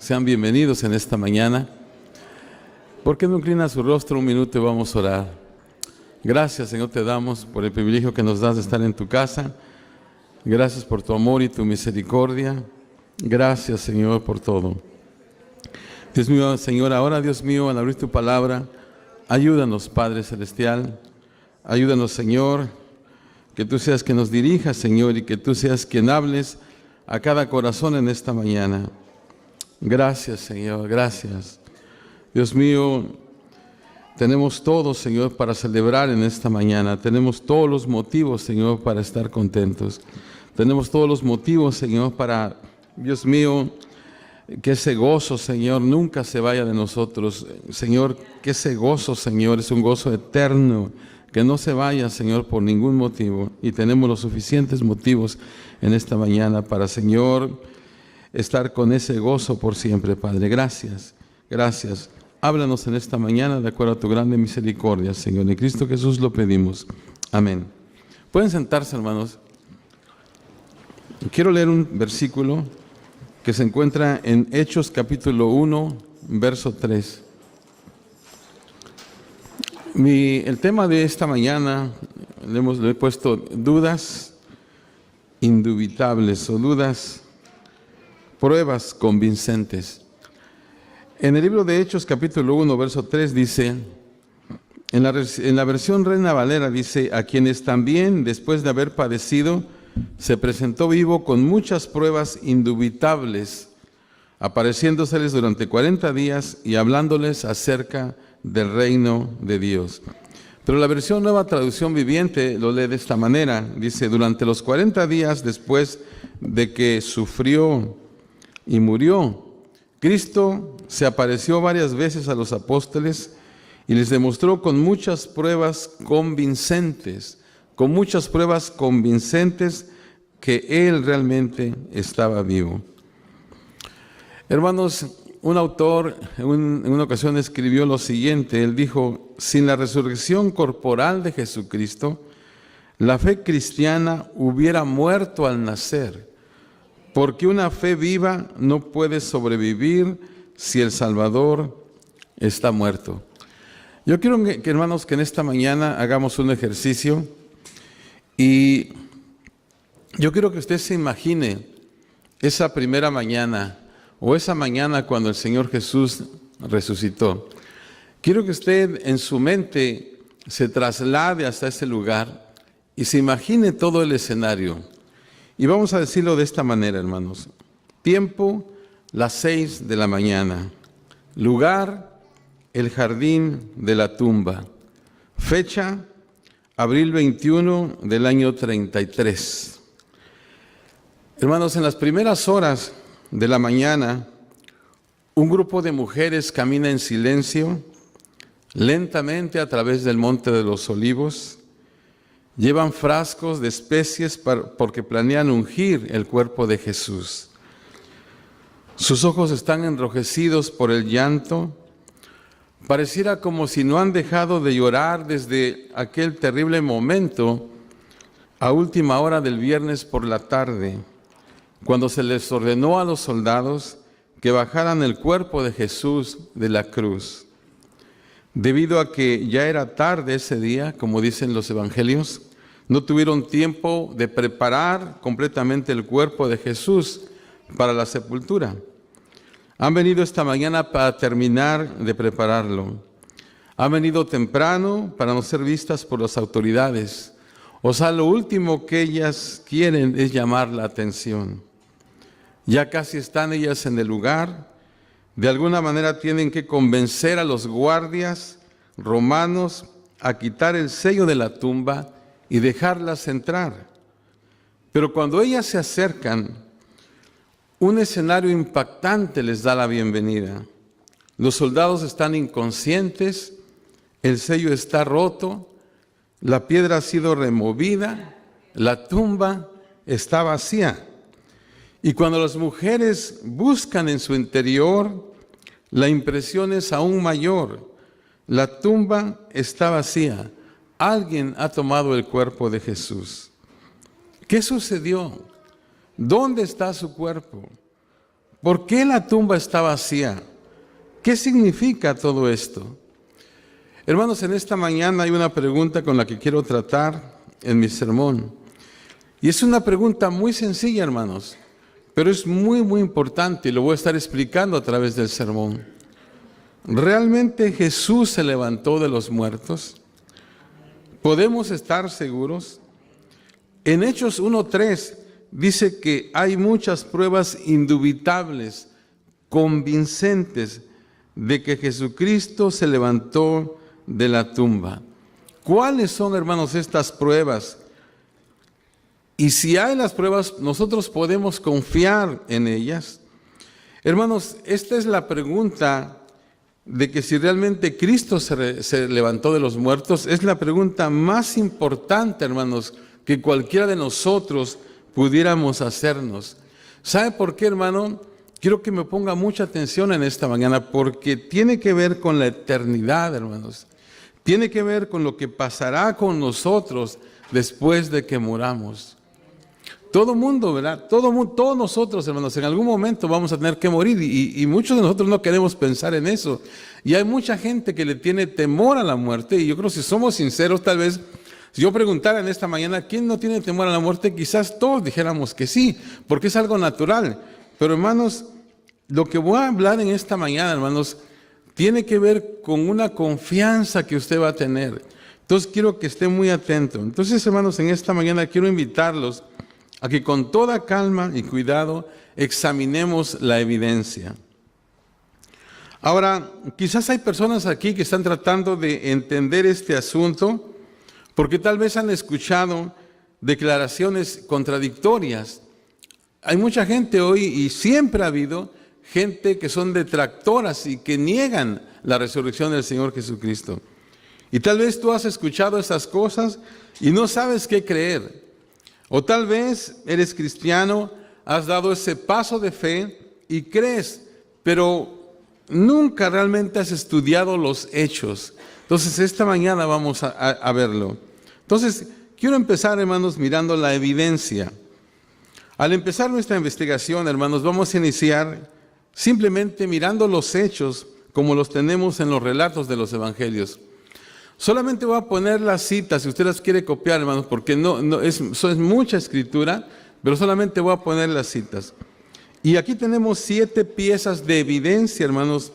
Sean bienvenidos en esta mañana. ¿Por qué no inclina su rostro un minuto y vamos a orar? Gracias, Señor, te damos por el privilegio que nos das de estar en tu casa. Gracias por tu amor y tu misericordia. Gracias, Señor, por todo. Dios mío, Señor, ahora, Dios mío, al abrir tu palabra, ayúdanos, Padre Celestial. Ayúdanos, Señor, que tú seas quien nos dirija, Señor, y que tú seas quien hables a cada corazón en esta mañana. Gracias, Señor, gracias. Dios mío, tenemos todo, Señor, para celebrar en esta mañana. Tenemos todos los motivos, Señor, para estar contentos. Tenemos todos los motivos, Señor, para, Dios mío, que ese gozo, Señor, nunca se vaya de nosotros. Señor, que ese gozo, Señor, es un gozo eterno, que no se vaya, Señor, por ningún motivo. Y tenemos los suficientes motivos en esta mañana para, Señor, estar con ese gozo por siempre, Padre. Gracias, gracias. Háblanos en esta mañana de acuerdo a tu grande misericordia, Señor. En Cristo Jesús lo pedimos. Amén. Pueden sentarse, hermanos. Quiero leer un versículo que se encuentra en Hechos capítulo 1, verso 3. El tema de esta mañana le he puesto dudas indubitables o dudas, pruebas convincentes. En el libro de Hechos capítulo 1, verso 3 dice, en la versión Reina Valera dice, a quienes también después de haber padecido se presentó vivo con muchas pruebas indubitables, apareciéndoseles durante 40 días y hablándoles acerca del reino de Dios. Pero la versión Nueva Traducción Viviente lo lee de esta manera, dice, durante los 40 días después de que sufrió y murió, Cristo se apareció varias veces a los apóstoles y les demostró con muchas pruebas convincentes, que Él realmente estaba vivo. Hermanos, un autor en una ocasión escribió lo siguiente, él dijo, sin la resurrección corporal de Jesucristo, la fe cristiana hubiera muerto al nacer, porque una fe viva no puede sobrevivir si el Salvador está muerto. Yo quiero que, hermanos, que en esta mañana hagamos un ejercicio y yo quiero que usted se imagine esa primera mañana o esa mañana cuando el Señor Jesús resucitó. Quiero que usted en su mente se traslade hasta ese lugar y se imagine todo el escenario. Y vamos a decirlo de esta manera, hermanos. Tiempo, las 6 de la mañana. Lugar, el jardín de la tumba. Fecha, abril 21 del año 33. Hermanos, en las primeras horas de la mañana, un grupo de mujeres camina en silencio, lentamente a través del Monte de los Olivos. Llevan frascos de especies porque planean ungir el cuerpo de Jesús. Sus ojos están enrojecidos por el llanto. Pareciera como si no han dejado de llorar desde aquel terrible momento a última hora del viernes por la tarde, cuando se les ordenó a los soldados que bajaran el cuerpo de Jesús de la cruz. Debido a que ya era tarde ese día, como dicen los evangelios, no tuvieron tiempo de preparar completamente el cuerpo de Jesús para la sepultura. Han venido esta mañana para terminar de prepararlo. Han venido temprano para no ser vistas por las autoridades. O sea, lo último que ellas quieren es llamar la atención. Ya casi están ellas en el lugar. De alguna manera tienen que convencer a los guardias romanos a quitar el sello de la tumba y dejarlas entrar. Pero cuando ellas se acercan, un escenario impactante les da la bienvenida. Los soldados están inconscientes, el sello está roto, la piedra ha sido removida, la tumba está vacía. Y cuando las mujeres buscan en su interior, la impresión es aún mayor. La tumba está vacía. Alguien ha tomado el cuerpo de Jesús. ¿Qué sucedió? ¿Dónde está su cuerpo? ¿por qué la tumba está vacía? ¿Qué significa todo esto? Hermanos, en esta mañana hay una pregunta con la que quiero tratar en mi sermón. Y es una pregunta muy sencilla, hermanos, pero es muy, muy importante y lo voy a estar explicando a través del sermón. ¿Realmente Jesús se levantó de los muertos? ¿Podemos estar seguros? En Hechos 1:3 dice que hay muchas pruebas indubitables, convincentes, de que Jesucristo se levantó de la tumba. ¿Cuáles son, hermanos, estas pruebas? Y si hay las pruebas, nosotros podemos confiar en ellas. Hermanos, esta es la pregunta de que si realmente Cristo se levantó de los muertos, es la pregunta más importante, hermanos, que cualquiera de nosotros pudiéramos hacernos. ¿Sabe por qué, hermano? Quiero que me ponga mucha atención en esta mañana, porque tiene que ver con la eternidad, hermanos. Tiene que ver con lo que pasará con nosotros después de que muramos. Todo mundo, ¿verdad? Todos nosotros, hermanos, en algún momento vamos a tener que morir y muchos de nosotros no queremos pensar en eso. Y hay mucha gente que le tiene temor a la muerte y yo creo que si somos sinceros, tal vez, si yo preguntara en esta mañana, ¿quién no tiene temor a la muerte? Quizás todos dijéramos que sí, porque es algo natural. Pero hermanos, lo que voy a hablar en esta mañana, hermanos, tiene que ver con una confianza que usted va a tener. Entonces quiero que esté muy atento. Entonces, hermanos, en esta mañana quiero invitarlos a que con toda calma y cuidado examinemos la evidencia. Ahora, quizás hay personas aquí que están tratando de entender este asunto porque tal vez han escuchado declaraciones contradictorias. Hay mucha gente hoy y siempre ha habido gente que son detractoras y que niegan la resurrección del Señor Jesucristo. Y tal vez tú has escuchado esas cosas y no sabes qué creer. O tal vez eres cristiano, has dado ese paso de fe y crees, pero nunca realmente has estudiado los hechos. Entonces, esta mañana vamos a verlo. Entonces, quiero empezar, hermanos, mirando la evidencia. Al empezar nuestra investigación, hermanos, vamos a iniciar simplemente mirando los hechos como los tenemos en los relatos de los evangelios. Solamente voy a poner las citas, si usted las quiere copiar, hermanos, porque eso es mucha escritura, pero solamente voy a poner las citas. Y aquí tenemos 7 piezas de evidencia, hermanos,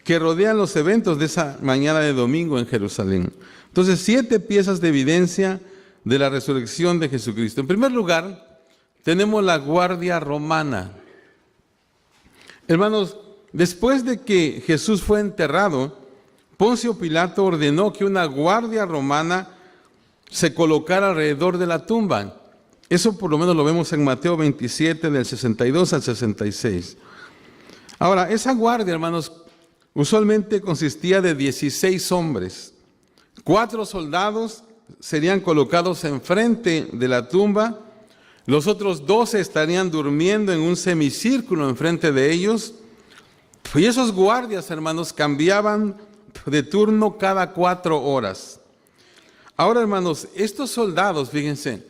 que rodean los eventos de esa mañana de domingo en Jerusalén. Entonces, 7 piezas de evidencia de la resurrección de Jesucristo. En primer lugar, tenemos la guardia romana. Hermanos, después de que Jesús fue enterrado, Poncio Pilato ordenó que una guardia romana se colocara alrededor de la tumba. Eso por lo menos lo vemos en Mateo 27, del 62 al 66. Ahora, esa guardia, hermanos, usualmente consistía de 16 hombres. 4 soldados serían colocados enfrente de la tumba. Los otros 12 estarían durmiendo en un semicírculo enfrente de ellos. Y esos guardias, hermanos, cambiaban de turno cada 4 horas. Ahora, hermanos, estos soldados, fíjense,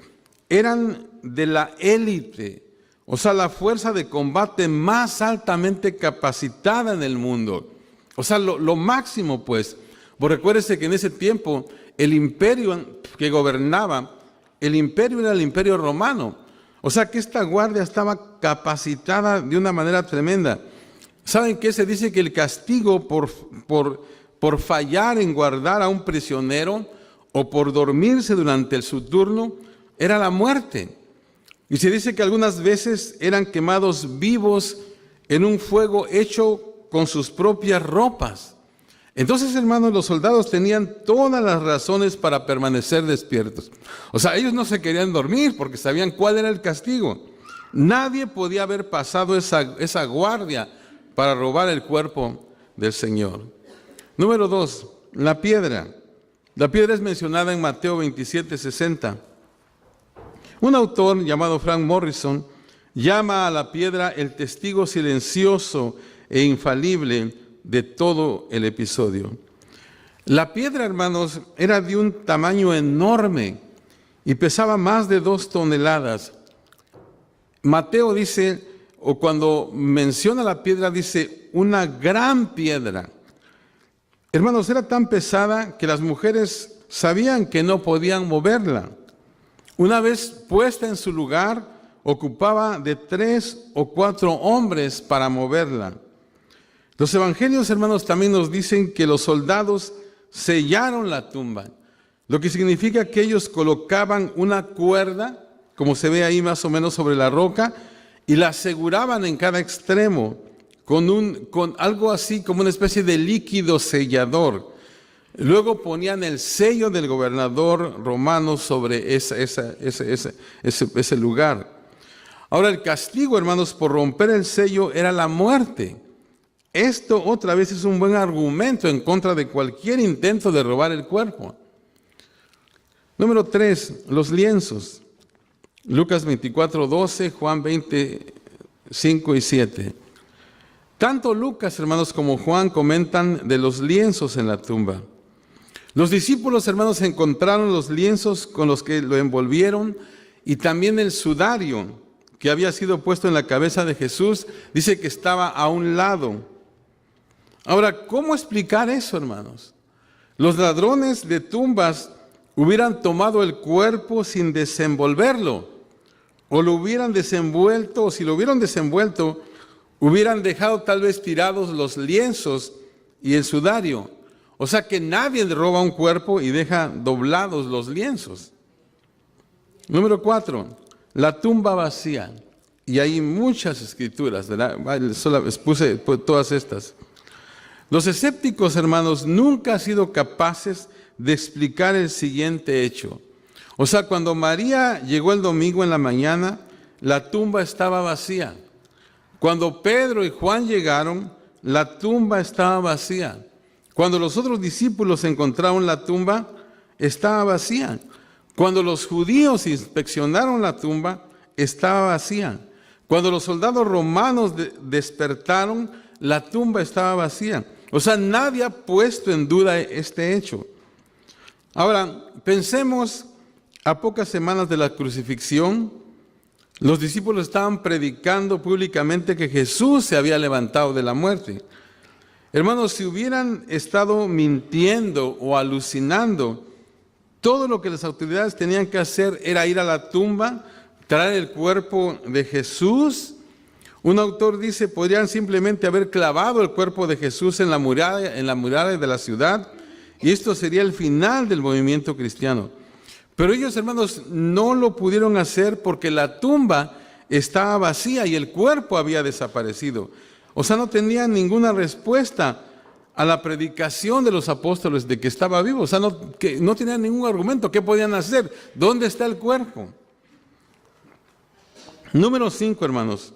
eran de la élite, o sea, la fuerza de combate más altamente capacitada en el mundo. O sea, lo máximo, pues. Porque recuérdese que en ese tiempo el imperio que gobernaba, el imperio era el imperio romano. O sea, que esta guardia estaba capacitada de una manera tremenda. ¿Saben qué? Se dice que el castigo por fallar en guardar a un prisionero o por dormirse durante su turno era la muerte. Y se dice que algunas veces eran quemados vivos en un fuego hecho con sus propias ropas. Entonces, hermanos, los soldados tenían todas las razones para permanecer despiertos. O sea, ellos no se querían dormir porque sabían cuál era el castigo. Nadie podía haber pasado esa guardia para robar el cuerpo del Señor. Número 2, la piedra. La piedra es mencionada en Mateo 27, 60. Un autor llamado Frank Morrison llama a la piedra el testigo silencioso e infalible de todo el episodio. La piedra, hermanos, era de un tamaño enorme y pesaba más de 2 toneladas. Mateo dice, o cuando menciona la piedra dice una gran piedra. Hermanos, era tan pesada que las mujeres sabían que no podían moverla. Una vez puesta en su lugar, ocupaba de 3 o 4 hombres para moverla. Los evangelios, hermanos, también nos dicen que los soldados sellaron la tumba, lo que significa que ellos colocaban una cuerda, como se ve ahí más o menos sobre la roca, y la aseguraban en cada extremo con algo así como una especie de líquido sellador. Luego ponían el sello del gobernador romano sobre ese lugar. Ahora, el castigo, hermanos, por romper el sello era la muerte. Esto otra vez es un buen argumento en contra de cualquier intento de robar el cuerpo. Número 3, los lienzos. Lucas 24:12, Juan 20:5 y 7. Tanto Lucas, hermanos, como Juan comentan de los lienzos en la tumba. Los discípulos, hermanos, encontraron los lienzos con los que lo envolvieron y también el sudario que había sido puesto en la cabeza de Jesús, dice que estaba a un lado. Ahora, ¿cómo explicar eso, hermanos? Los ladrones de tumbas hubieran tomado el cuerpo sin desenvolverlo, o lo hubieran desenvuelto, o si lo hubieran desenvuelto, hubieran dejado tal vez tirados los lienzos y el sudario. O sea que nadie roba un cuerpo y deja doblados los lienzos. Número 4, la tumba vacía. Y hay muchas escrituras, ¿verdad? Solo puse todas estas. Los escépticos, hermanos, nunca han sido capaces de explicar el siguiente hecho. O sea, cuando María llegó el domingo en la mañana, la tumba estaba vacía. Cuando Pedro y Juan llegaron, la tumba estaba vacía. Cuando los otros discípulos encontraron la tumba, estaba vacía. Cuando los judíos inspeccionaron la tumba, estaba vacía. Cuando los soldados romanos despertaron, la tumba estaba vacía. O sea, nadie ha puesto en duda este hecho. Ahora, pensemos a pocas semanas de la crucifixión, los discípulos estaban predicando públicamente que Jesús se había levantado de la muerte. Hermanos, si hubieran estado mintiendo o alucinando, todo lo que las autoridades tenían que hacer era ir a la tumba, traer el cuerpo de Jesús. Un autor dice, podrían simplemente haber clavado el cuerpo de Jesús en la muralla de la ciudad, y esto sería el final del movimiento cristiano. Pero ellos, hermanos, no lo pudieron hacer porque la tumba estaba vacía y el cuerpo había desaparecido. O sea, no tenían ninguna respuesta a la predicación de los apóstoles de que estaba vivo. O sea, no tenían ningún argumento. ¿Qué podían hacer? ¿Dónde está el cuerpo? Número 5, hermanos.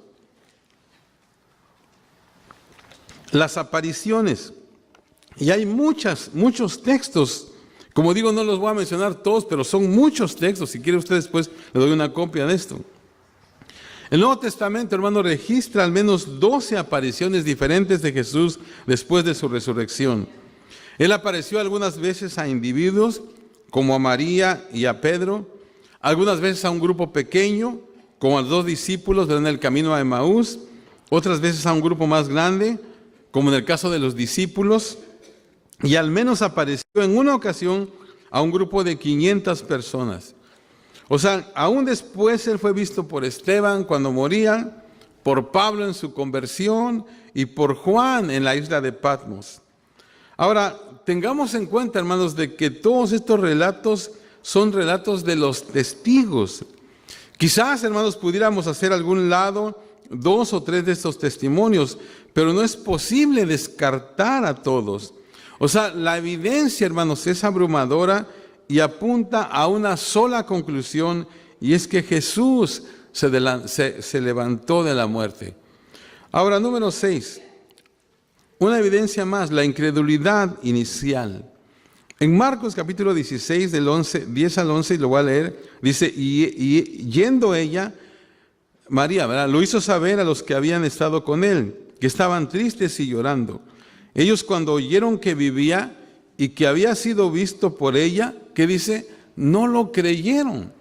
Las apariciones. Y hay muchos textos. Como digo, no los voy a mencionar todos, pero son muchos textos. Si quiere usted después le doy una copia de esto. El Nuevo Testamento, hermano, registra al menos 12 apariciones diferentes de Jesús después de su resurrección. Él apareció algunas veces a individuos, como a María y a Pedro, algunas veces a un grupo pequeño, como a los 2 discípulos en el camino a Emaús, otras veces a un grupo más grande, como en el caso de los discípulos, y al menos apareció en una ocasión a un grupo de 500 personas. O sea, aún después él fue visto por Esteban cuando moría, por Pablo en su conversión y por Juan en la isla de Patmos. Ahora, tengamos en cuenta, hermanos, de que todos estos relatos son relatos de los testigos. Quizás, hermanos, pudiéramos hacer algún lado 2 o 3 de estos testimonios, pero no es posible descartar a todos. O sea, la evidencia, hermanos, es abrumadora y apunta a una sola conclusión, y es que Jesús se levantó de la muerte. Ahora, número 6, una evidencia más, la incredulidad inicial. En Marcos capítulo 16, del 10 al 11, y lo voy a leer, dice, y yendo ella, María, ¿verdad?, lo hizo saber a los que habían estado con él, que estaban tristes y llorando. Ellos, cuando oyeron que vivía y que había sido visto por ella, ¿qué dice? No lo creyeron.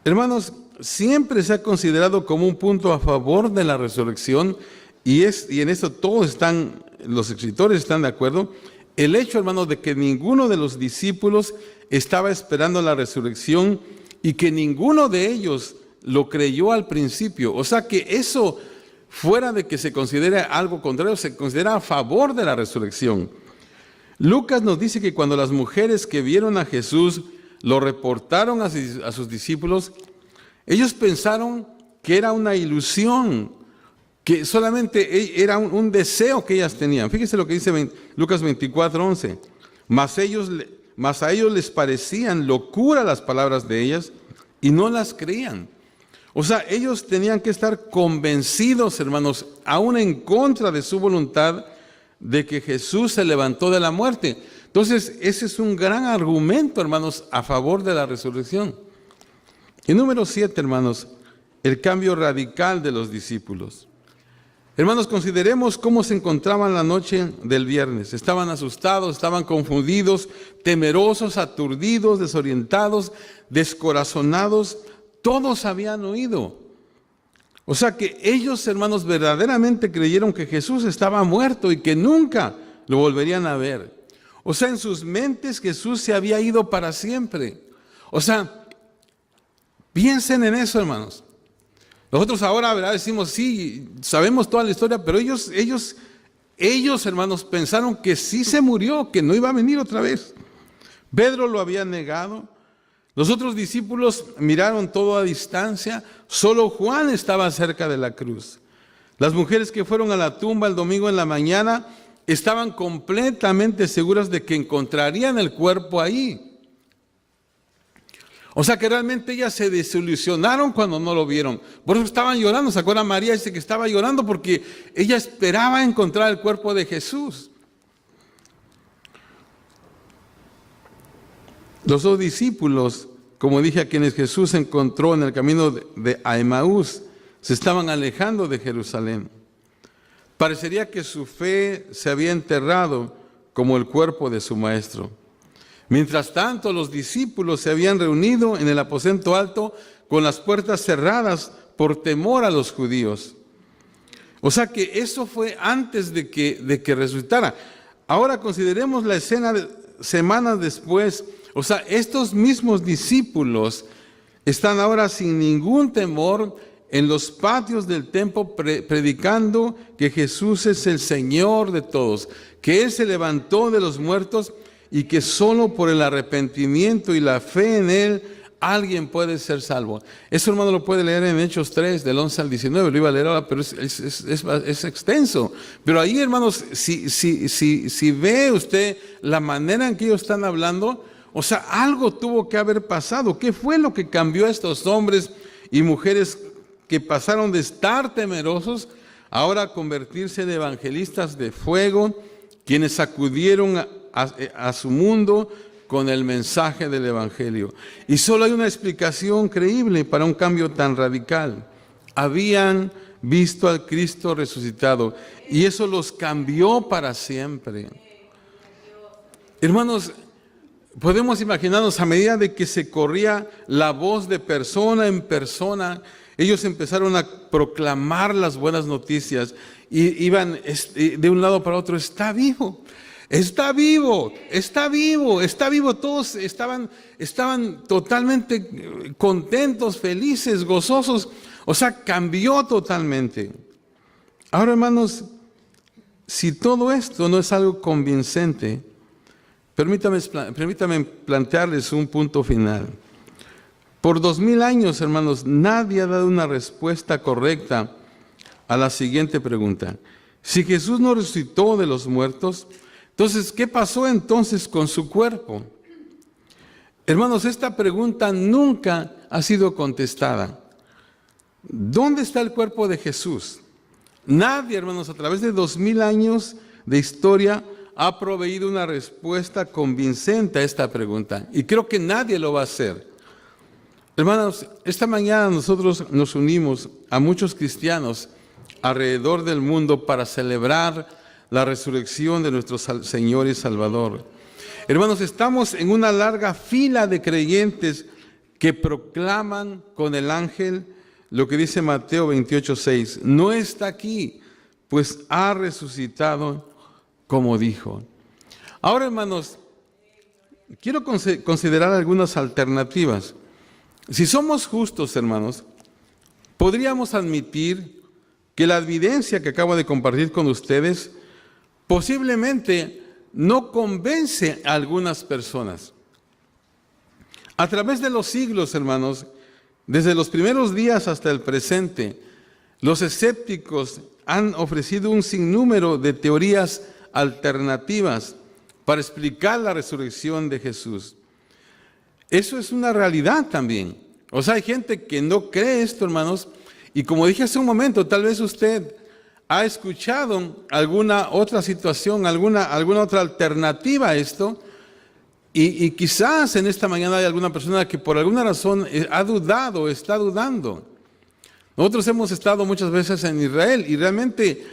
Hermanos, siempre se ha considerado como un punto a favor de la resurrección, y en esto todos los escritores están de acuerdo, el hecho, hermanos, de que ninguno de los discípulos estaba esperando la resurrección y que ninguno de ellos lo creyó al principio. O sea que eso, fuera de que se considere algo contrario, se considera a favor de la resurrección. Lucas nos dice que cuando las mujeres que vieron a Jesús lo reportaron a sus discípulos, ellos pensaron que era una ilusión, que solamente era un deseo que ellas tenían. Fíjese lo que dice Lucas 24:11. Mas a ellos les parecían locura las palabras de ellas y no las creían. O sea, ellos tenían que estar convencidos, hermanos, aún en contra de su voluntad, de que Jesús se levantó de la muerte. Entonces, ese es un gran argumento, hermanos, a favor de la resurrección. Y número 7, hermanos, el cambio radical de los discípulos. Hermanos, consideremos cómo se encontraban la noche del viernes. Estaban asustados, estaban confundidos, temerosos, aturdidos, desorientados, descorazonados. Todos habían oído. O sea que ellos, hermanos, verdaderamente creyeron que Jesús estaba muerto y que nunca lo volverían a ver. O sea, en sus mentes Jesús se había ido para siempre. O sea, piensen en eso, hermanos. Nosotros ahora, ¿verdad?, decimos, sí, sabemos toda la historia, pero ellos, hermanos, pensaron que sí se murió, que no iba a venir otra vez. Pedro lo había negado. Los otros discípulos miraron todo a distancia. Solo Juan estaba cerca de la cruz. Las mujeres que fueron a la tumba el domingo en la mañana estaban completamente seguras de que encontrarían el cuerpo ahí. O sea que realmente ellas se desilusionaron cuando no lo vieron. Por eso estaban llorando. ¿Se acuerdan? María dice que estaba llorando porque ella esperaba encontrar el cuerpo de Jesús. Los dos discípulos, como dije, a quienes Jesús encontró en el camino de Emaús, se estaban alejando de Jerusalén. Parecería que su fe se había enterrado como el cuerpo de su maestro. Mientras tanto, los discípulos se habían reunido en el aposento alto con las puertas cerradas por temor a los judíos. O sea que eso fue antes de que resucitara. Ahora consideremos la escena semanas después. O sea, estos mismos discípulos están ahora sin ningún temor en los patios del templo predicando que Jesús es el Señor de todos, que Él se levantó de los muertos y que solo por el arrepentimiento y la fe en Él alguien puede ser salvo. Eso, hermano, lo puede leer en Hechos 3, del 11 al 19, lo iba a leer ahora, pero es extenso. Pero ahí, hermanos, si ve usted la manera en que ellos están hablando, o sea, algo tuvo que haber pasado. ¿Qué fue lo que cambió a estos hombres y mujeres que pasaron de estar temerosos ahora a convertirse en evangelistas de fuego, quienes sacudieron a su mundo con el mensaje del Evangelio? Y solo hay una explicación creíble para un cambio tan radical. Habían visto al Cristo resucitado y eso los cambió para siempre. Hermanos, podemos imaginarnos, a medida de que se corría la voz de persona en persona, ellos empezaron a proclamar las buenas noticias y iban de un lado para otro: está vivo. Está vivo, está vivo, está vivo. Todos estaban totalmente contentos, felices, gozosos. O sea, cambió totalmente. Ahora, hermanos, si todo esto no es algo convincente, permítame plantearles un punto final. Por 2000 años, hermanos, nadie ha dado una respuesta correcta a la siguiente pregunta: si Jesús no resucitó de los muertos, entonces, ¿qué pasó entonces con su cuerpo? Hermanos, esta pregunta nunca ha sido contestada. ¿Dónde está el cuerpo de Jesús? Nadie, hermanos, a través de 2000 años de historia ha proveído una respuesta convincente a esta pregunta. Y creo que nadie lo va a hacer. Hermanos, esta mañana nosotros nos unimos a muchos cristianos alrededor del mundo para celebrar la resurrección de nuestro Señor y Salvador. Hermanos, estamos en una larga fila de creyentes que proclaman con el ángel lo que dice Mateo 28:6. No está aquí, pues ha resucitado como dijo. Ahora, hermanos, quiero considerar algunas alternativas. Si somos justos, hermanos, podríamos admitir que la evidencia que acabo de compartir con ustedes posiblemente no convence a algunas personas. A través de los siglos, hermanos, desde los primeros días hasta el presente, los escépticos han ofrecido un sinnúmero de teorías alternativas para explicar la resurrección de Jesús. Eso es una realidad también. O sea, hay gente que no cree esto, hermanos, y como dije hace un momento, tal vez usted ha escuchado alguna otra situación, alguna otra alternativa a esto, y quizás en esta mañana hay alguna persona que por alguna razón ha dudado, está dudando. Nosotros hemos estado muchas veces en Israel y realmente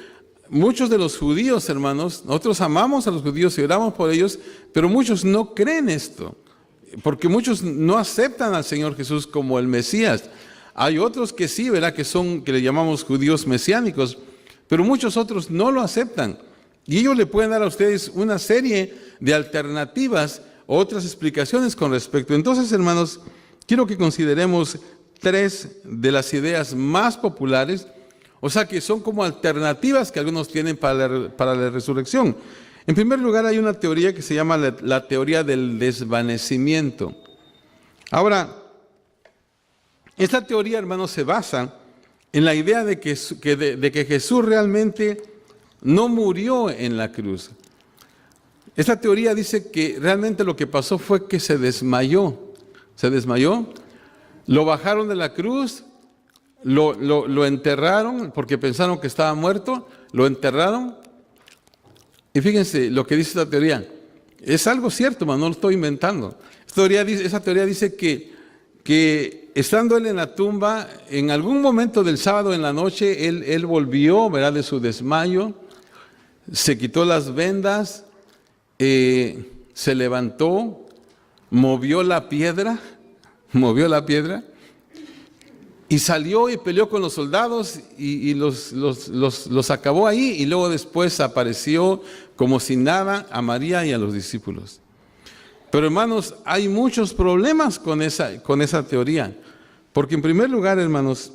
muchos de los judíos, hermanos, nosotros amamos a los judíos y oramos por ellos, pero muchos no creen esto, porque muchos no aceptan al Señor Jesús como el Mesías. Hay otros que sí, ¿verdad? Que le llamamos judíos mesiánicos, pero muchos otros no lo aceptan. Y ellos le pueden dar a ustedes una serie de alternativas, otras explicaciones con respecto. Entonces, hermanos, quiero que consideremos 3 de las ideas más populares, o sea, que son como alternativas que algunos tienen para la resurrección. En primer lugar, hay una teoría que se llama la teoría del desvanecimiento. Ahora, esta teoría, hermanos, se basa en la idea de que Jesús realmente no murió en la cruz. Esta teoría dice que realmente lo que pasó fue que se desmayó. Se desmayó, lo bajaron de la cruz, lo enterraron porque pensaron que estaba muerto, lo enterraron. Y fíjense lo que dice esta teoría. Es algo cierto, no lo estoy inventando. Esa teoría dice que estando él en la tumba, en algún momento del sábado en la noche, él volvió, ¿verdad?, de su desmayo, se quitó las vendas, se levantó, movió la piedra y salió y peleó con los soldados y los acabó ahí, y luego después apareció como si nada a María y a los discípulos. Pero, hermanos, hay muchos problemas con esa teoría, porque en primer lugar, hermanos,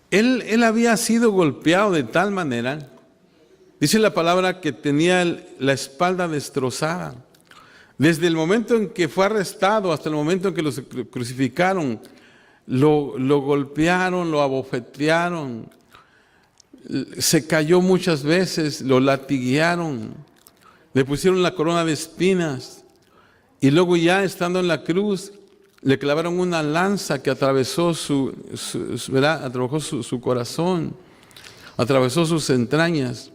él había sido golpeado de tal manera, dice la palabra, que tenía la espalda destrozada. Desde el momento en que fue arrestado hasta el momento en que lo crucificaron, lo golpearon, lo abofetearon, se cayó muchas veces, lo latiguearon, le pusieron la corona de espinas, y luego ya estando en la cruz, le clavaron una lanza que atravesó su corazón, atravesó sus entrañas.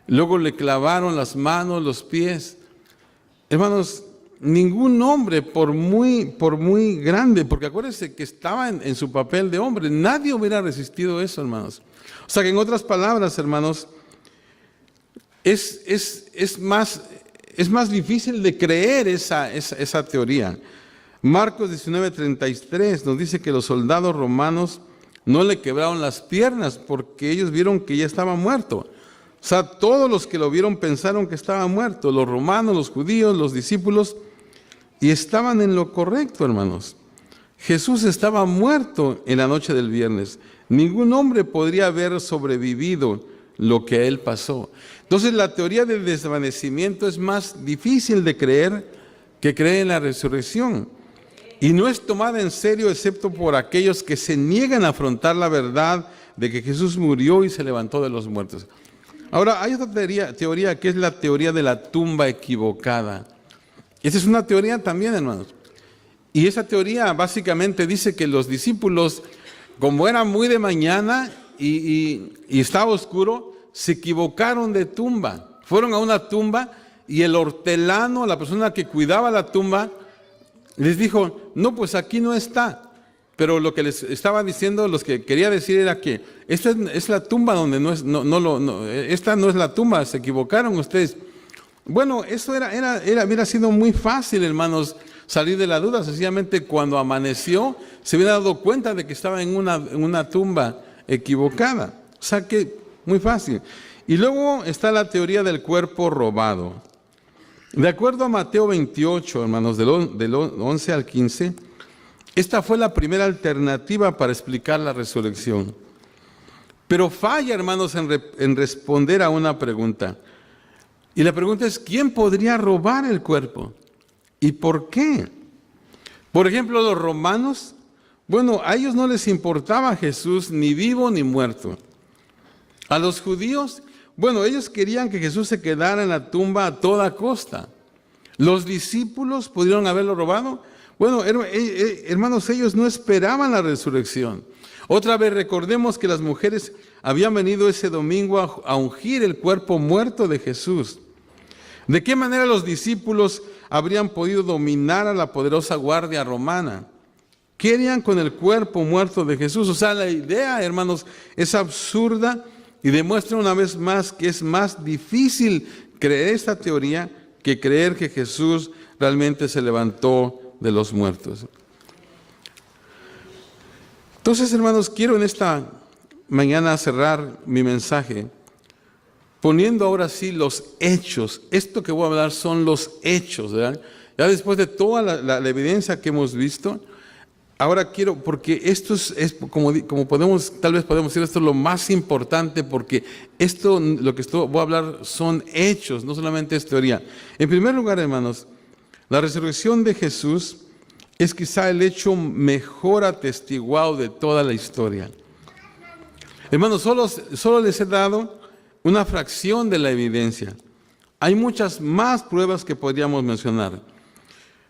Luego le clavaron las manos, los pies. Hermanos, ningún hombre, por muy grande, porque acuérdense que estaba en su papel de hombre, nadie hubiera resistido eso, hermanos. O sea que, en otras palabras, hermanos, es más difícil de creer esa teoría. Marcos 19:33 nos dice que los soldados romanos no le quebraron las piernas porque ellos vieron que ya estaba muerto. O sea, todos los que lo vieron pensaron que estaba muerto, los romanos, los judíos, los discípulos, y estaban en lo correcto, hermanos. Jesús estaba muerto en la noche del viernes. Ningún hombre podría haber sobrevivido lo que a él pasó. Entonces, la teoría del desvanecimiento es más difícil de creer que creer en la resurrección. Y no es tomada en serio excepto por aquellos que se niegan a afrontar la verdad de que Jesús murió y se levantó de los muertos. Ahora, hay otra teoría que es la teoría de la tumba equivocada. Esa es una teoría también, hermanos. Y esa teoría básicamente dice que los discípulos, como era muy de mañana y estaba oscuro, se equivocaron de tumba. Fueron a una tumba y el hortelano, la persona que cuidaba la tumba, les dijo: no, pues aquí no está. Pero lo que les estaba diciendo, los que quería decir, era que esta es la tumba donde esta no es la tumba, se equivocaron ustedes. Bueno, eso hubiera sido muy fácil, hermanos, salir de la duda. Sencillamente cuando amaneció se había dado cuenta de que estaba en una tumba equivocada. O sea que muy fácil. Y luego está la teoría del cuerpo robado. De acuerdo a Mateo 28, hermanos, del 11 al 15, esta fue la primera alternativa para explicar la resurrección. Pero falla, hermanos, en responder a una pregunta. Y la pregunta es, ¿quién podría robar el cuerpo? ¿Y por qué? Por ejemplo, los romanos, bueno, a ellos no les importaba Jesús ni vivo ni muerto. A los judíos, bueno, ellos querían que Jesús se quedara en la tumba a toda costa. ¿Los discípulos pudieron haberlo robado? Bueno, hermanos, ellos no esperaban la resurrección. Otra vez recordemos que las mujeres habían venido ese domingo a ungir el cuerpo muerto de Jesús. ¿De qué manera los discípulos habrían podido dominar a la poderosa guardia romana? ¿Qué harían con el cuerpo muerto de Jesús? O sea, la idea, hermanos, es absurda y demuestra una vez más que es más difícil creer esta teoría que creer que Jesús realmente se levantó de los muertos. Entonces, hermanos, quiero en esta mañana cerrar mi mensaje poniendo ahora sí los hechos. Esto que voy a hablar son los hechos, ¿verdad? Ya después de toda la evidencia que hemos visto, ahora quiero, porque esto es como tal vez podemos decir, esto es lo más importante, porque lo que voy a hablar son hechos, no solamente es teoría. En primer lugar, hermanos, la resurrección de Jesús es quizá el hecho mejor atestiguado de toda la historia. Hermanos, solo les he dado una fracción de la evidencia. Hay muchas más pruebas que podríamos mencionar.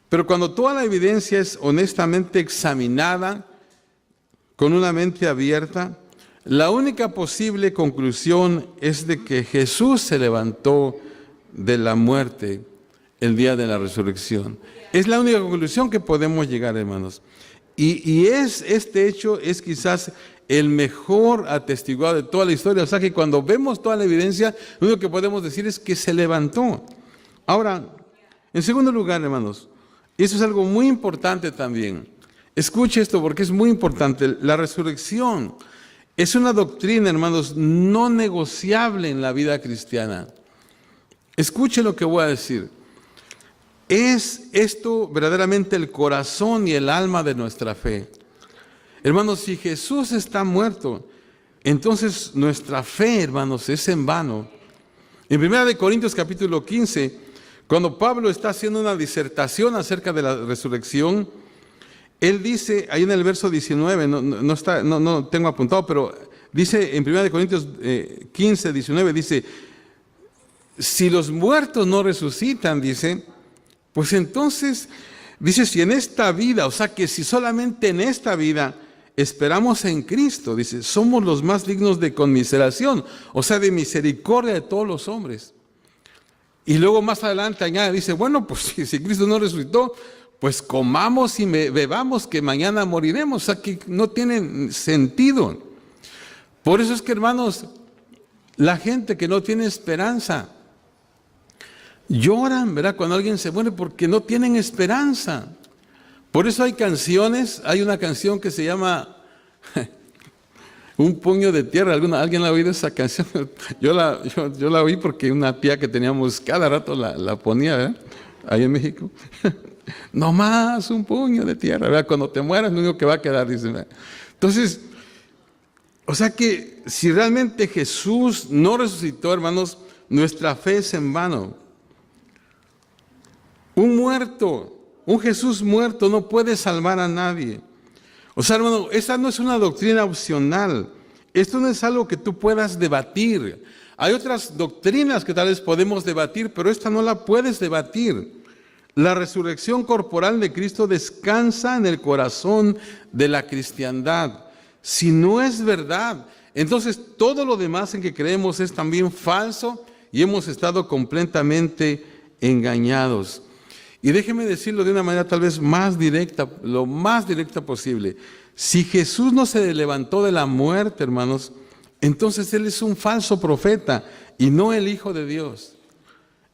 Pero cuando toda la evidencia es honestamente examinada, con una mente abierta, la única posible conclusión es de que Jesús se levantó de la muerte el día de la resurrección. Es la única conclusión que podemos llegar, hermanos. Y este hecho es quizás el mejor atestiguado de toda la historia. O sea que cuando vemos toda la evidencia, lo único que podemos decir es que se levantó. Ahora, en segundo lugar, hermanos, y eso es algo muy importante también. Escuche esto porque es muy importante. La resurrección es una doctrina, hermanos, no negociable en la vida cristiana. Escuche lo que voy a decir. Es esto verdaderamente el corazón y el alma de nuestra fe. Hermanos, si Jesús está muerto, entonces nuestra fe, hermanos, es en vano. En 1 Corintios capítulo 15, cuando Pablo está haciendo una disertación acerca de la resurrección, él dice, ahí en el verso 19, no tengo apuntado, pero dice en 1 Corintios 15, 19, dice, si los muertos no resucitan, dice, pues entonces, dice, si en esta vida, o sea que si solamente en esta vida esperamos en Cristo, dice, somos los más dignos de conmiseración, o sea, de misericordia de todos los hombres. Y luego más adelante añade, dice, bueno, pues si Cristo no resucitó, pues comamos y bebamos que mañana moriremos, o sea que no tiene sentido. Por eso es que, hermanos, la gente que no tiene esperanza, lloran, ¿verdad? Cuando alguien se muere porque no tienen esperanza. Por eso hay canciones, hay una canción que se llama Un puño de tierra. ¿Alguien ha oído esa canción? Yo la oí porque una tía que teníamos cada rato la ponía, ¿verdad? Ahí en México. No más un puño de tierra, ¿verdad? Cuando te mueras lo único que va a quedar, dice, ¿verdad? Entonces, o sea que si realmente Jesús no resucitó, hermanos, nuestra fe es en vano. Un Jesús muerto no puede salvar a nadie. O sea, hermano, esta no es una doctrina opcional. Esto no es algo que tú puedas debatir. Hay otras doctrinas que tal vez podemos debatir, pero esta no la puedes debatir. La resurrección corporal de Cristo descansa en el corazón de la cristiandad. Si no es verdad, entonces todo lo demás en que creemos es también falso y hemos estado completamente engañados. Y déjeme decirlo de una manera tal vez más directa, lo más directa posible. Si Jesús no se levantó de la muerte, hermanos, entonces Él es un falso profeta y no el Hijo de Dios.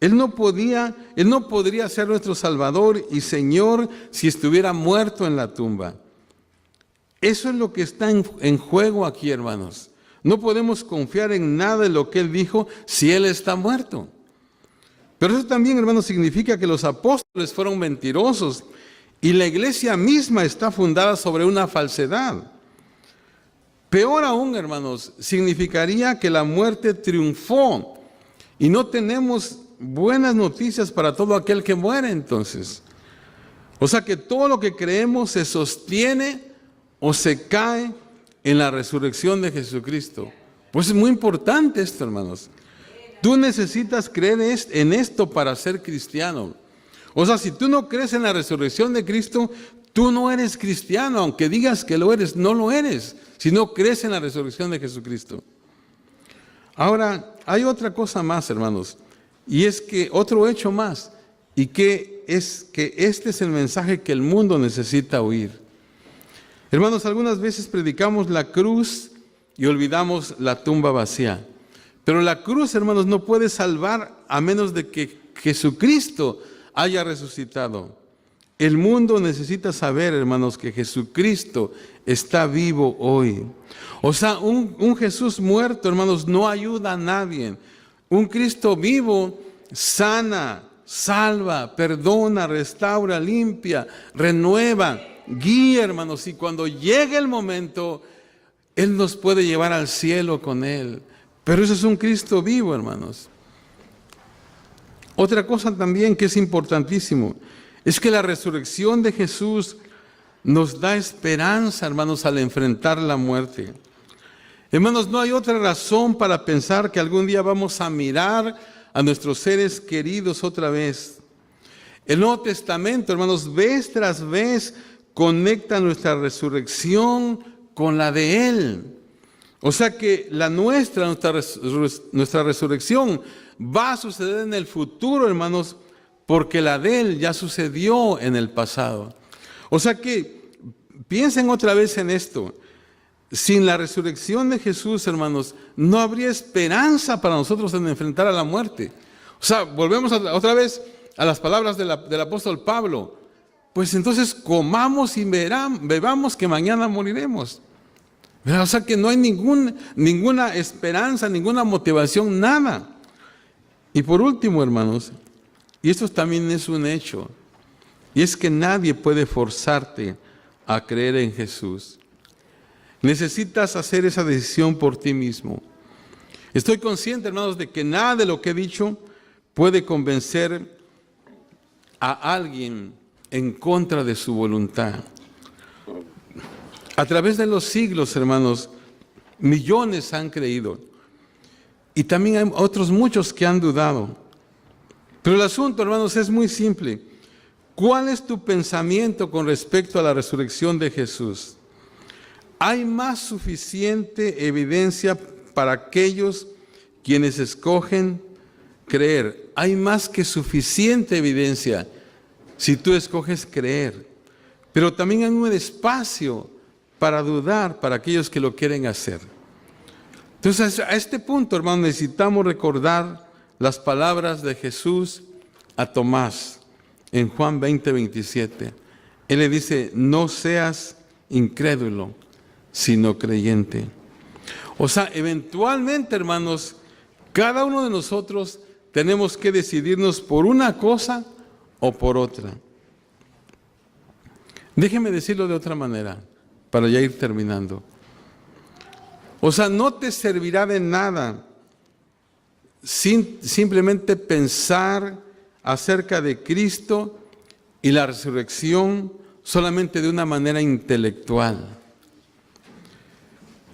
Él no podría ser nuestro Salvador y Señor si estuviera muerto en la tumba. Eso es lo que está en juego aquí, hermanos. No podemos confiar en nada de lo que Él dijo si Él está muerto. Pero eso también, hermanos, significa que los apóstoles fueron mentirosos y la iglesia misma está fundada sobre una falsedad. Peor aún, hermanos, significaría que la muerte triunfó y no tenemos buenas noticias para todo aquel que muere entonces. O sea que todo lo que creemos se sostiene o se cae en la resurrección de Jesucristo. Pues es muy importante esto, hermanos. Tú necesitas creer en esto para ser cristiano. O sea, si tú no crees en la resurrección de Cristo, tú no eres cristiano. Aunque digas que lo eres, no lo eres. Si no crees en la resurrección de Jesucristo. Ahora, hay otra cosa más, hermanos. Y es que otro hecho más. Y que es que este es el mensaje que el mundo necesita oír. Hermanos, algunas veces predicamos la cruz y olvidamos la tumba vacía. Pero la cruz, hermanos, no puede salvar a menos de que Jesucristo haya resucitado. El mundo necesita saber, hermanos, que Jesucristo está vivo hoy. O sea, un Jesús muerto, hermanos, no ayuda a nadie. Un Cristo vivo sana, salva, perdona, restaura, limpia, renueva, guía, hermanos. Y cuando llegue el momento, Él nos puede llevar al cielo con Él. Pero eso es un Cristo vivo, hermanos. Otra cosa también que es importantísimo es que la resurrección de Jesús nos da esperanza, hermanos, al enfrentar la muerte. Hermanos, no hay otra razón para pensar que algún día vamos a mirar a nuestros seres queridos otra vez. El Nuevo Testamento, hermanos, vez tras vez conecta nuestra resurrección con la de Él. O sea que nuestra resurrección va a suceder en el futuro, hermanos, porque la de Él ya sucedió en el pasado. O sea que piensen otra vez en esto. Sin la resurrección de Jesús, hermanos, no habría esperanza para nosotros en enfrentar a la muerte. O sea, volvemos otra vez a las palabras del apóstol Pablo. Pues entonces comamos y bebamos que mañana moriremos. O sea que no hay ninguna esperanza, ninguna motivación, nada. Y por último, hermanos, y esto también es un hecho, y es que nadie puede forzarte a creer en Jesús. Necesitas hacer esa decisión por ti mismo. Estoy consciente, hermanos, de que nada de lo que he dicho puede convencer a alguien en contra de su voluntad. A través de los siglos, hermanos, millones han creído. Y también hay otros muchos que han dudado. Pero el asunto, hermanos, es muy simple. ¿Cuál es tu pensamiento con respecto a la resurrección de Jesús? ¿Hay más suficiente evidencia para aquellos quienes escogen creer? Hay más que suficiente evidencia si tú escoges creer. Pero también hay un espacio para dudar para aquellos que lo quieren hacer. Entonces, a este punto, hermano, necesitamos recordar las palabras de Jesús a Tomás en Juan 20:27. Él le dice, no seas incrédulo, sino creyente. O sea, eventualmente, hermanos, cada uno de nosotros tenemos que decidirnos por una cosa o por otra. Déjeme decirlo de otra manera, para ya ir terminando. O sea, no te servirá de nada simplemente pensar acerca de Cristo y la resurrección solamente de una manera intelectual.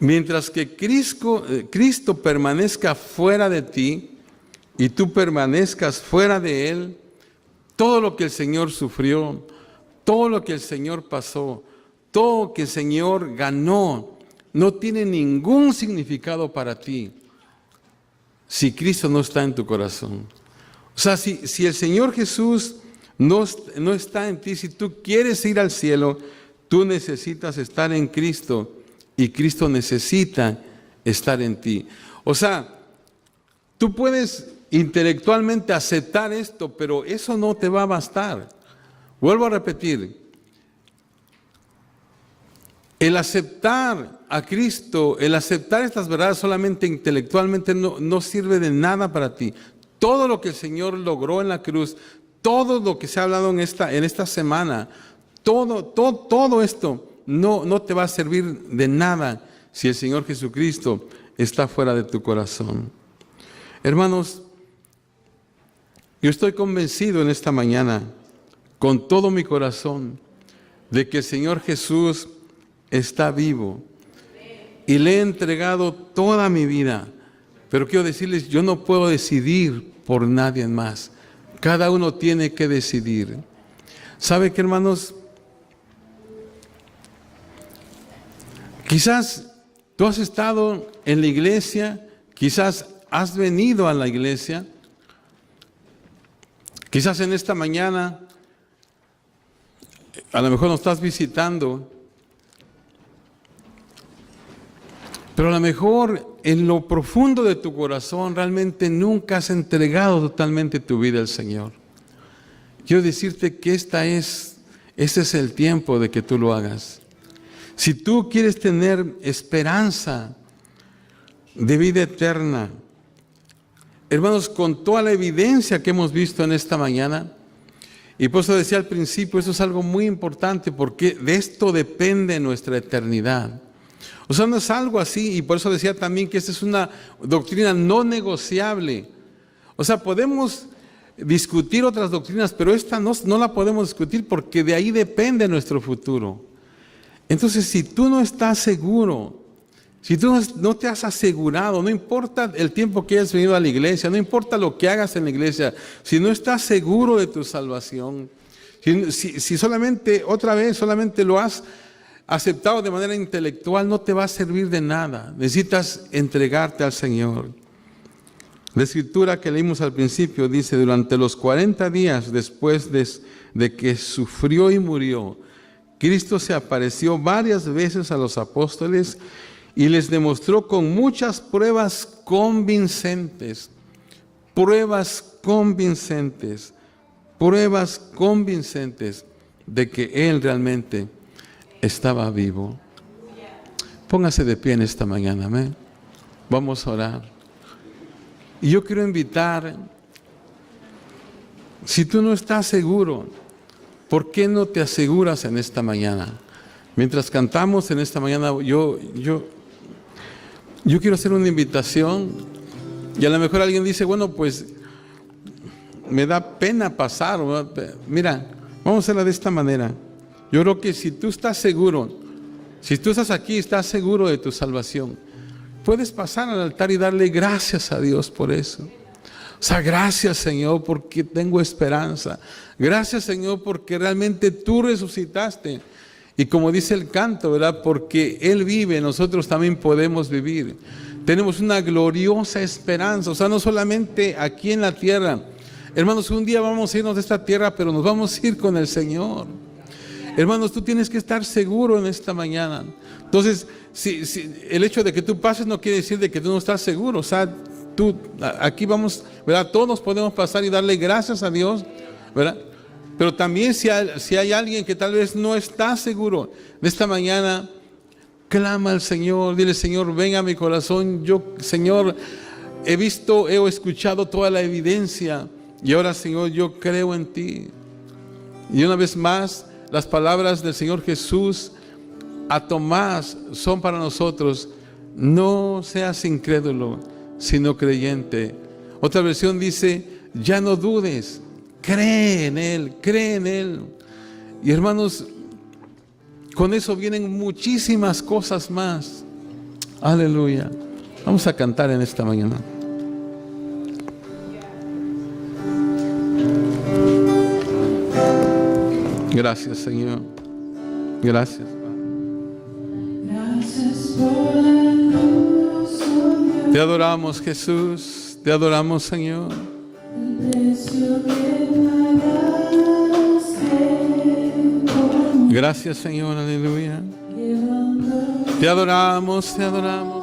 Mientras que Cristo permanezca fuera de ti y tú permanezcas fuera de Él, todo lo que el Señor sufrió, todo lo que el Señor pasó, todo lo que el Señor ganó, no tiene ningún significado para ti si Cristo no está en tu corazón. O sea, si el Señor Jesús no está en ti, si tú quieres ir al cielo, tú necesitas estar en Cristo y Cristo necesita estar en ti. O sea, tú puedes intelectualmente aceptar esto, pero eso no te va a bastar. Vuelvo a repetir, el aceptar a Cristo, el aceptar estas verdades solamente intelectualmente no sirve de nada para ti. Todo lo que el Señor logró en la cruz, todo lo que se ha hablado en esta semana, todo esto no te va a servir de nada si el Señor Jesucristo está fuera de tu corazón. Hermanos, yo estoy convencido en esta mañana, con todo mi corazón, de que el Señor Jesús está vivo y le he entregado toda mi vida. Pero quiero decirles, yo no puedo decidir por nadie más. Cada uno tiene que decidir. ¿Sabe qué, hermanos? Quizás tú has estado en la iglesia, quizás has venido a la iglesia, quizás en esta mañana, a lo mejor nos estás visitando, pero a lo mejor en lo profundo de tu corazón realmente nunca has entregado totalmente tu vida al Señor. Quiero decirte que este es el tiempo de que tú lo hagas. Si tú quieres tener esperanza de vida eterna, hermanos, con toda la evidencia que hemos visto en esta mañana, y por eso decía al principio, eso es algo muy importante, porque de esto depende nuestra eternidad. O sea, no es algo así, y por eso decía también que esta es una doctrina no negociable. O sea, podemos discutir otras doctrinas, pero esta no la podemos discutir porque de ahí depende nuestro futuro. Entonces, si tú no estás seguro, si tú no te has asegurado, no importa el tiempo que hayas venido a la iglesia, no importa lo que hagas en la iglesia, si no estás seguro de tu salvación, si solamente lo has aceptado de manera intelectual, no te va a servir de nada. Necesitas entregarte al Señor. La escritura que leímos al principio dice, durante los 40 días después de que sufrió y murió, Cristo se apareció varias veces a los apóstoles y les demostró con muchas pruebas convincentes de que Él realmente estaba vivo. Póngase de pie en esta mañana, amén. Vamos a orar. Y yo quiero invitar, si tú no estás seguro, ¿por qué no te aseguras en esta mañana? Mientras cantamos en esta mañana, yo quiero hacer una invitación, y a lo mejor alguien dice, bueno, pues me da pena pasar. Mira, vamos a hacerla de esta manera. Yo creo que si tú estás seguro, si tú estás aquí, estás seguro de tu salvación, puedes pasar al altar y darle gracias a Dios por eso. O sea, gracias, Señor, porque tengo esperanza. Gracias, Señor, porque realmente tú resucitaste. Y como dice el canto, ¿verdad? Porque Él vive, nosotros también podemos vivir. Tenemos una gloriosa esperanza. O sea, no solamente aquí en la tierra. Hermanos, un día vamos a irnos de esta tierra, pero nos vamos a ir con el Señor. Hermanos, tú tienes que estar seguro en esta mañana. Entonces, si el hecho de que tú pases no quiere decir de que tú no estás seguro. O sea, aquí vamos, ¿verdad? Todos podemos pasar y darle gracias a Dios, ¿verdad? Pero también si hay alguien que tal vez no está seguro, de esta mañana, clama al Señor, dile, Señor, ven a mi corazón. Yo, Señor, he escuchado toda la evidencia y ahora, Señor, yo creo en ti. Y una vez más, las palabras del Señor Jesús a Tomás son para nosotros: no seas incrédulo, sino creyente. Otra versión dice: ya no dudes, cree en Él, cree en Él. Y hermanos, con eso vienen muchísimas cosas más. Aleluya. Vamos a cantar en esta mañana. Gracias, Señor. Gracias. Te adoramos, Jesús. Te adoramos, Señor. Gracias, Señor. Aleluya. Te adoramos, te adoramos.